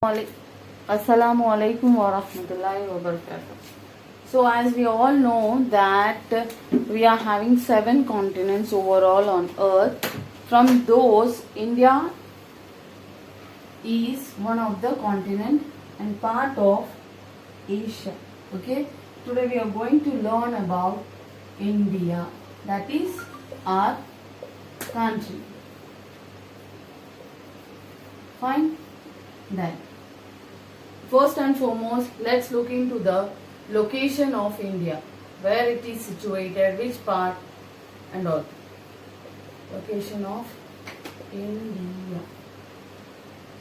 Assalamu alaikum wa rahmatullahi wa barakatuh. So, as we all know that we are having 7 continents overall on earth. From those, India is one of the continent and part of Asia. Okay. Today we are going to learn about India. That is our country. Fine. Then, first and foremost, let's look into the location of India, where it is situated, which part and all. Location of India.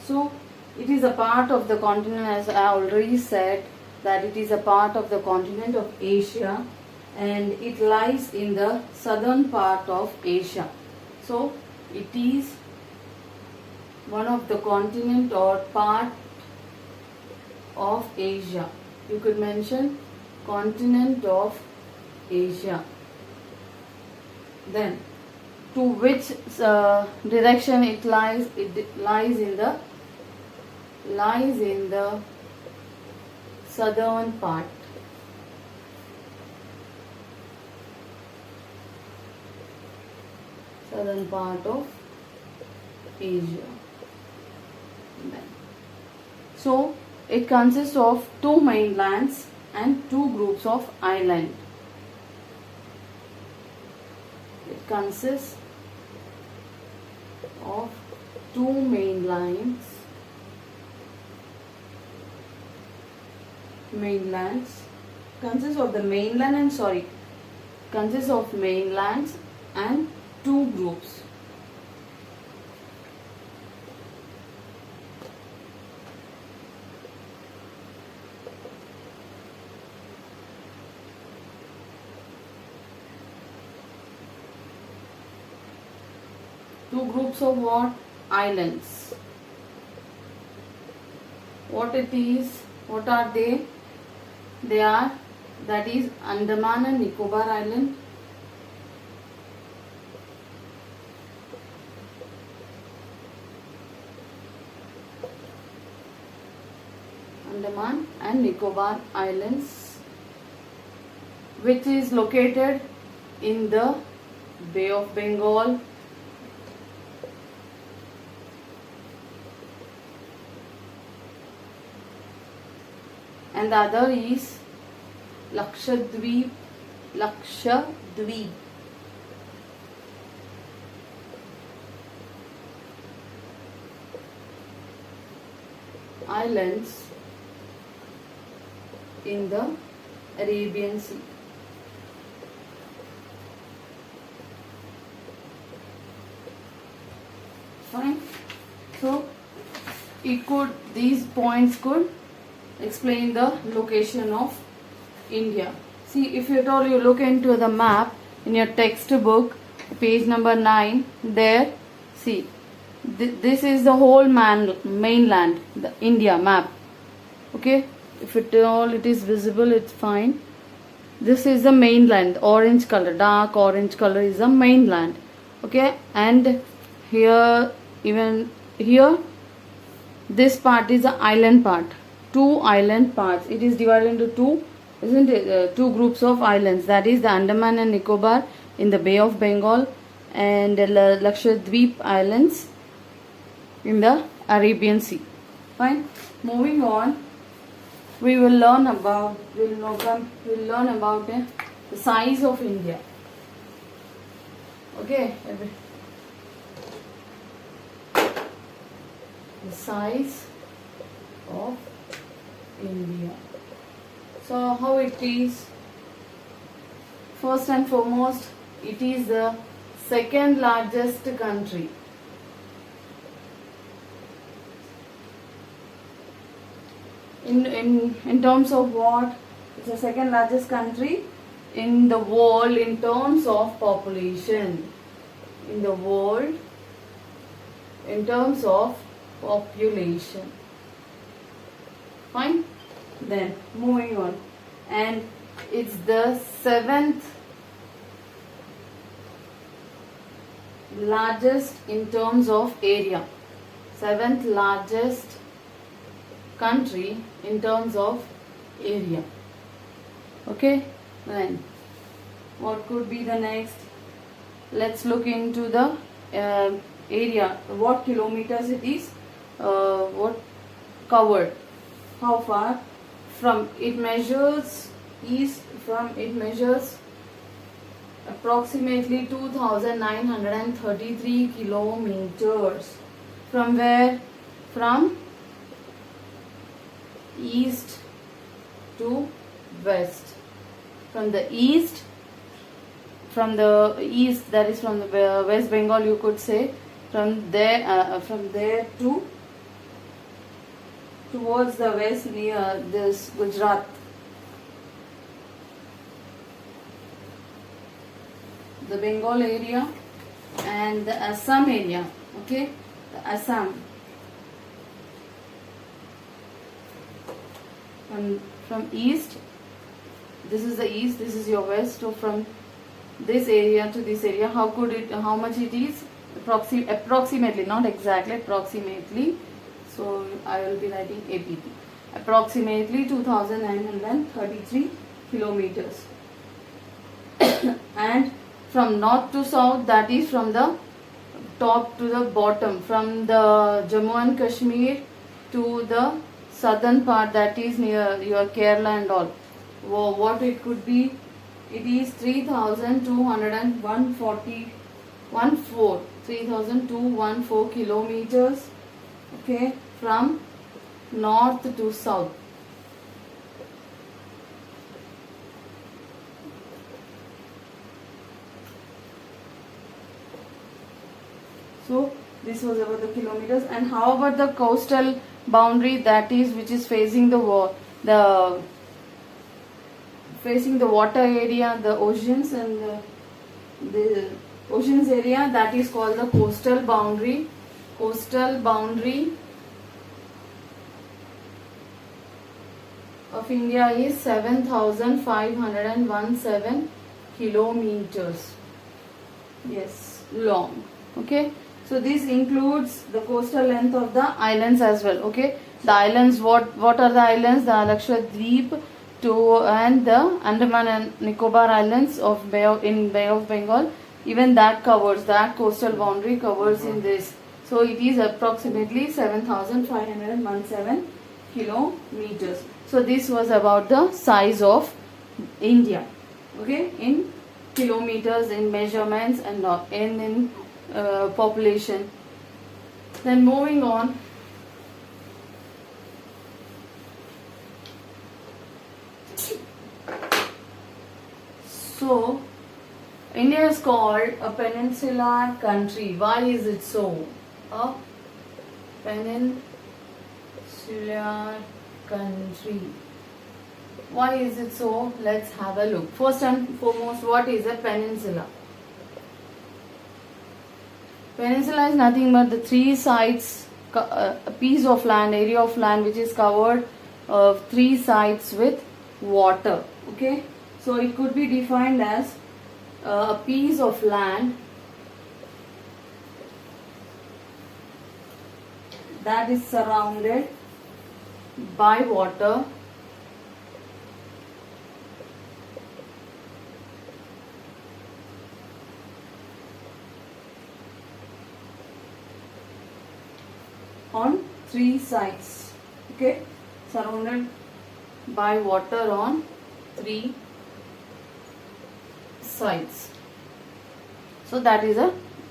So, it is a part of the continent, as I already said, that it is a part of the continent of Asia, and it lies in the southern part of Asia. So, it is one of the continent or part of Asia. You could mention continent of Asia. Then, to which direction it lies? It lies in the southern part. Southern part of Asia. So, it consists of 2 mainlands and 2 groups of island. It consists of 2 mainlands, consists of the mainland and consists of mainlands and 2 groups. Two groups of what? Islands. What it is? What are they? They are, that is Andaman and Nicobar Island, Andaman and Nicobar Islands, which is located in the Bay of Bengal, and the other is Lakshadweep Islands in the Arabian Sea. Fine. So, these points could explain the location of India. See, if at all you look into the map in your textbook, page number 9, there, see, this is the whole mainland, the India map. Okay, if it is visible, it's fine. This is the mainland, orange color, dark orange color is the mainland. Okay, and here, even here, this part is the island part. 2 island parts. It is divided into 2, isn't it? 2 groups of islands. That is the Andaman and Nicobar in the Bay of Bengal, and the Lakshadweep Islands in the Arabian Sea. Fine. Moving on, we will learn about the size of India. Okay. The size of India. So, how it is? First and foremost, it is the second largest country. In terms of what? It's the second largest country in the world in terms of population. In the world, in terms of population. Fine. Then moving on, and it's the 7th largest in terms of area. 7th largest country in terms of area. Okay, then what could be the next? Let's look into the area, what kilometers it is, what covered, how far from it measures east, from it measures approximately 2933 kilometers. From where? From east to west. From the east, that is from the West Bengal, you could say, from there to towards the west near this Gujarat, the Bengal area, and the Assam area. Okay, the Assam. From east, this is the east, this is your west. So from this area to this area, how much it is? Approximately, not exactly, approximately. So I will be writing APT. Approximately 2933 kilometers. And from north to south, that is from the top to the bottom, from the Jammu and Kashmir to the southern part, that is near your Kerala and all. What it could be? It is 3,214 kilometers. Okay, from north to south. So this was about the kilometers. And how about the coastal boundary, that is which is facing the water area, the oceans, and the oceans area, that is called the coastal boundary. Coastal boundary of India is 7,517 kilometers. Yes, long. Okay, so this includes the coastal length of the islands as well. Okay, the islands, what are the islands? The Lakshadweep and the Andaman and Nicobar Islands of Bay of Bengal. Even that covers, that coastal boundary covers in this. So it is approximately 7,517 kilometers. So this was about the size of India. Okay, in kilometers, in measurements, and in population. Then moving on. So India is called a peninsular country. Why is it so? A peninsular country. Why is it so? Let's have a look. First and foremost, what is a peninsula? Peninsula is nothing but the three sides, a piece of land, area of land which is covered three sides with water. Okay, so it could be defined as a piece of land that is surrounded by water on three sides. Okay, surrounded by water on three sides. So that is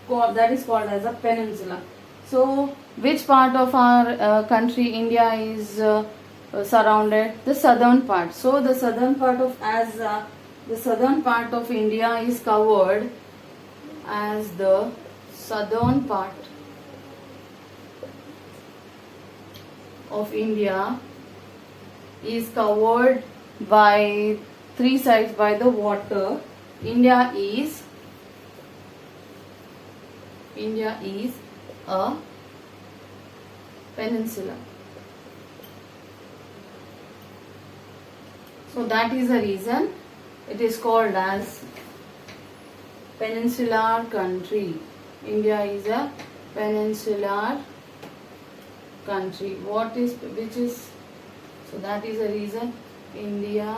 called as a peninsula. So which part of our country, India, is surrounded? The southern part. So the southern part of India is covered as the southern part of India is covered by three sides by the water. India is a peninsula. So that is the reason it is called as peninsular country. India is a peninsular country. Which is So that is the reason India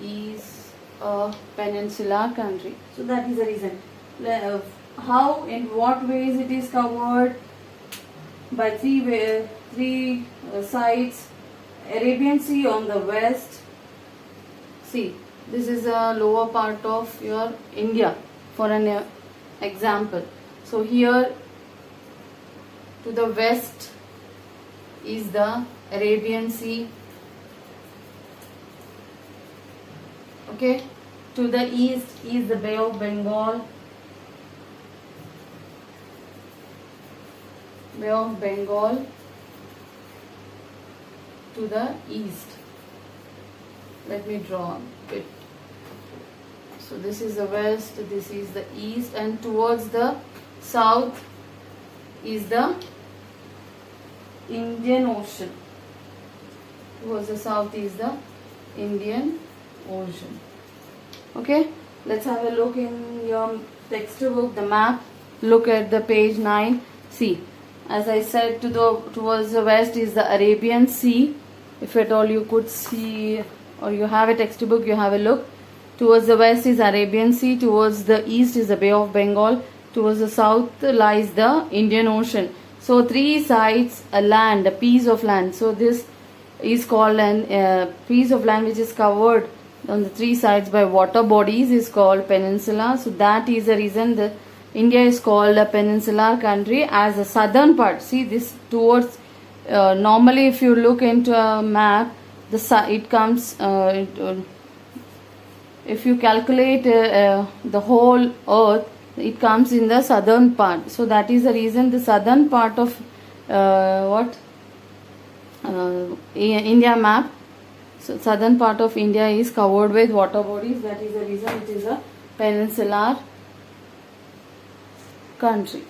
is a peninsular country. So that is the reason. How, in what ways it is covered? By three sides. Arabian Sea on the west. See, this is a lower part of your India for an example. So here to the west is the Arabian Sea. Okay, to the east is the Bay of Bengal. Bay of Bengal to the east. Let me draw it. So this is the west, this is the east, and towards the south is the Indian Ocean. Towards the south is the Indian Ocean. Okay, let's have a look in your textbook, the map. Look at the page 9. See, as I said, towards the west is the Arabian Sea. If at all you could see, or you have a textbook, you have a look. Towards the west is Arabian Sea. Towards the east is the Bay of Bengal. Towards the south lies the Indian Ocean. So three sides, a land, a piece of land. So this is called a piece of land which is covered on the three sides by water bodies is called peninsula. So that is the reason that India is called a peninsular country, as the southern part. See this towards normally if you look into a map, it comes if you calculate the whole earth, it comes in the southern part. So that is the reason the southern part of India map. So southern part of India is covered with water bodies. That is the reason it is a peninsular country.